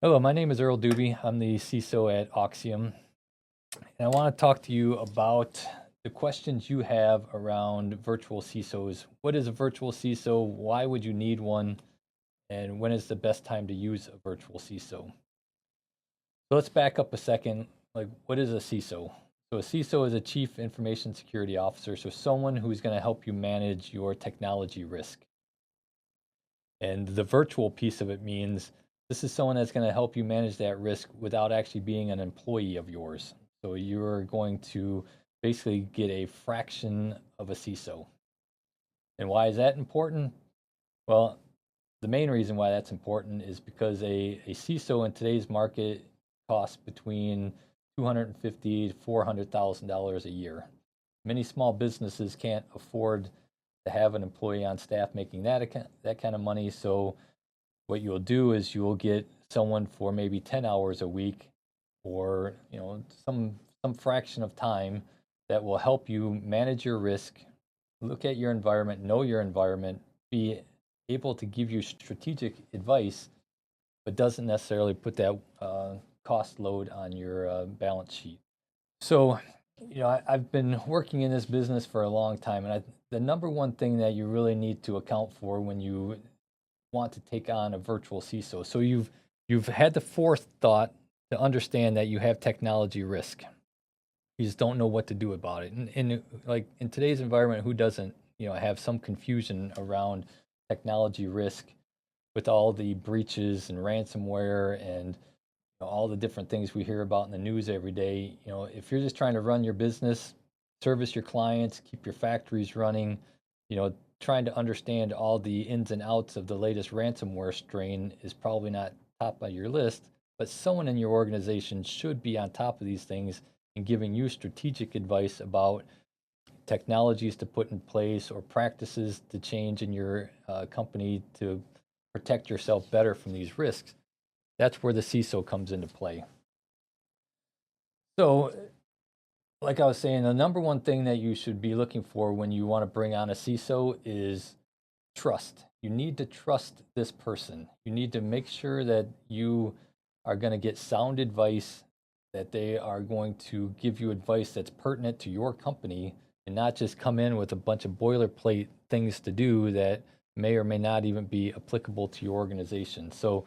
Hello, my name is Earl Duby. I'm the CISO at Auxiom, and I want to talk to you about the questions you have around virtual CISOs. What is a virtual CISO? Why would you need one? And when is the best time to use a virtual CISO? So let's back up a second. Like, what is a CISO? So a CISO is a Chief Information Security Officer, so someone who's going to help you manage your technology risk. And the virtual piece of it means this is someone that's going to help you manage that risk without actually being an employee of yours. So you're going to basically get a fraction of a CISO. And why is that important? Well, the main reason why that's important is because a CISO in today's market costs between $250,000 to $400,000 a year. Many small businesses can't afford to have an employee on staff making that kind of money. So what you'll do is you will get someone for maybe 10 hours a week or some fraction of time that will help you manage your risk, look at your environment, know your environment, be able to give you strategic advice, but doesn't necessarily put that cost load on your balance sheet. So, I've been working in this business for a long time, and the number one thing that you really need to account for when you want to take on a virtual CISO. So you've had the forethought to understand that you have technology risk. You just don't know what to do about it. And like in today's environment, who doesn't, have some confusion around technology risk with all the breaches and ransomware and all the different things we hear about in the news every day. If you're just trying to run your business, service your clients, keep your factories running, trying to understand all the ins and outs of the latest ransomware strain is probably not top of your list, but someone in your organization should be on top of these things and giving you strategic advice about technologies to put in place or practices to change in your company to protect yourself better from these risks. That's where the CISO comes into play. So, like I was saying, the number one thing that you should be looking for when you want to bring on a CISO is trust. You need to trust this person. You need to make sure that you are going to get sound advice, that they are going to give you advice that's pertinent to your company and not just come in with a bunch of boilerplate things to do that may or may not even be applicable to your organization. So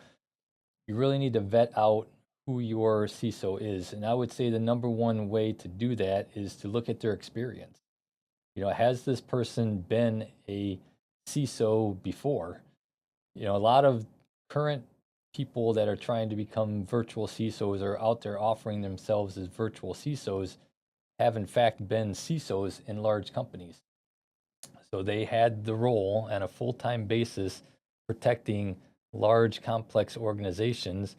you really need to vet out who your CISO is. And I would say the number one way to do that is to look at their experience. Has this person been a CISO before? A lot of current people that are trying to become virtual CISOs or out there offering themselves as virtual CISOs have in fact been CISOs in large companies. So they had the role on a full-time basis protecting large complex organizations,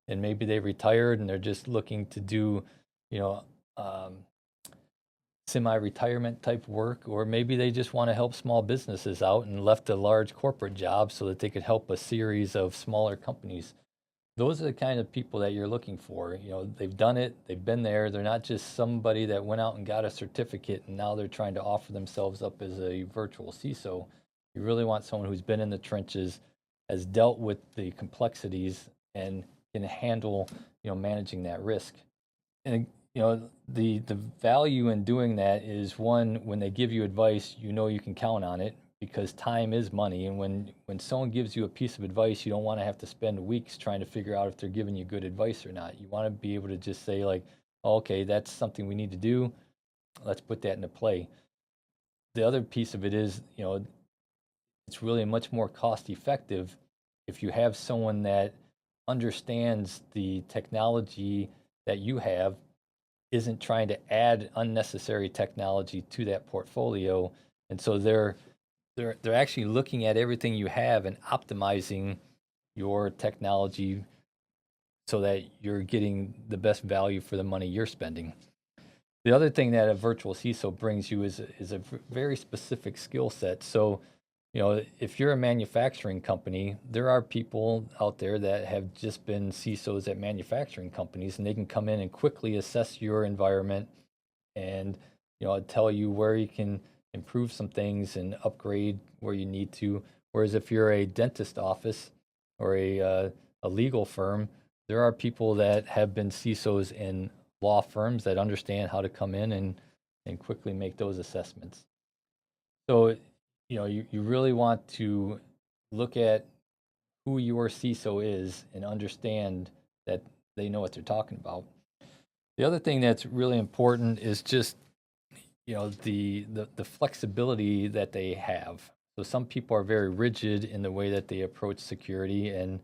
and maybe they retired and they're just looking to do, you know, um, semi-retirement type work, or maybe they just want to help small businesses out and left a large corporate job so that they could help a series of smaller companies. Those are the kind of people that you're looking for. They've done it, they've been there. They're not just somebody that went out and got a certificate and now they're trying to offer themselves up as a virtual CISO. You really want someone who's been in the trenches, has dealt with the complexities, and can handle, managing that risk. And the value in doing that is, one, when they give you advice, you can count on it because time is money. And when someone gives you a piece of advice, you don't want to have to spend weeks trying to figure out if they're giving you good advice or not. You want to be able to just say, like, oh, okay, that's something we need to do. Let's put that into play. The other piece of it is, it's really much more cost effective if you have someone that understands the technology that you have, isn't trying to add unnecessary technology to that portfolio, and so they're actually looking at everything you have and optimizing your technology so that you're getting the best value for the money you're spending. The other thing that a virtual CISO brings you is a very specific skill set. So, if you're a manufacturing company, there are people out there that have just been CISOs at manufacturing companies, and they can come in and quickly assess your environment and, tell you where you can improve some things and upgrade where you need to. Whereas if you're a dentist office or a legal firm, there are people that have been CISOs in law firms that understand how to come in and quickly make those assessments. So, you really want to look at who your CISO is and understand that they know what they're talking about. The other thing that's really important is just the flexibility that they have. So some people are very rigid in the way that they approach security, and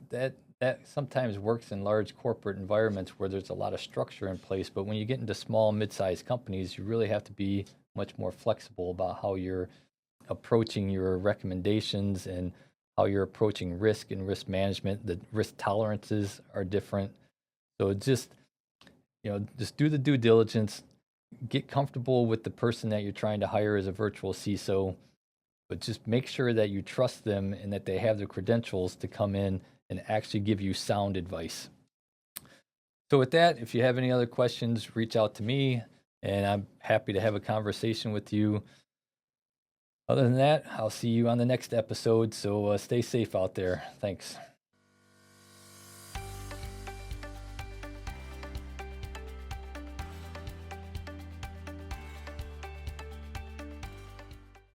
that sometimes works in large corporate environments where there's a lot of structure in place. But when you get into small, mid-sized companies, you really have to be much more flexible about how you're approaching your recommendations and how you're approaching risk and risk management. The risk tolerances are different. So just do the due diligence, get comfortable with the person that you're trying to hire as a virtual CISO, but just make sure that you trust them and that they have the credentials to come in and actually give you sound advice. So with that, if you have any other questions, reach out to me and I'm happy to have a conversation with you. Other than that, I'll see you on the next episode. So stay safe out there. Thanks.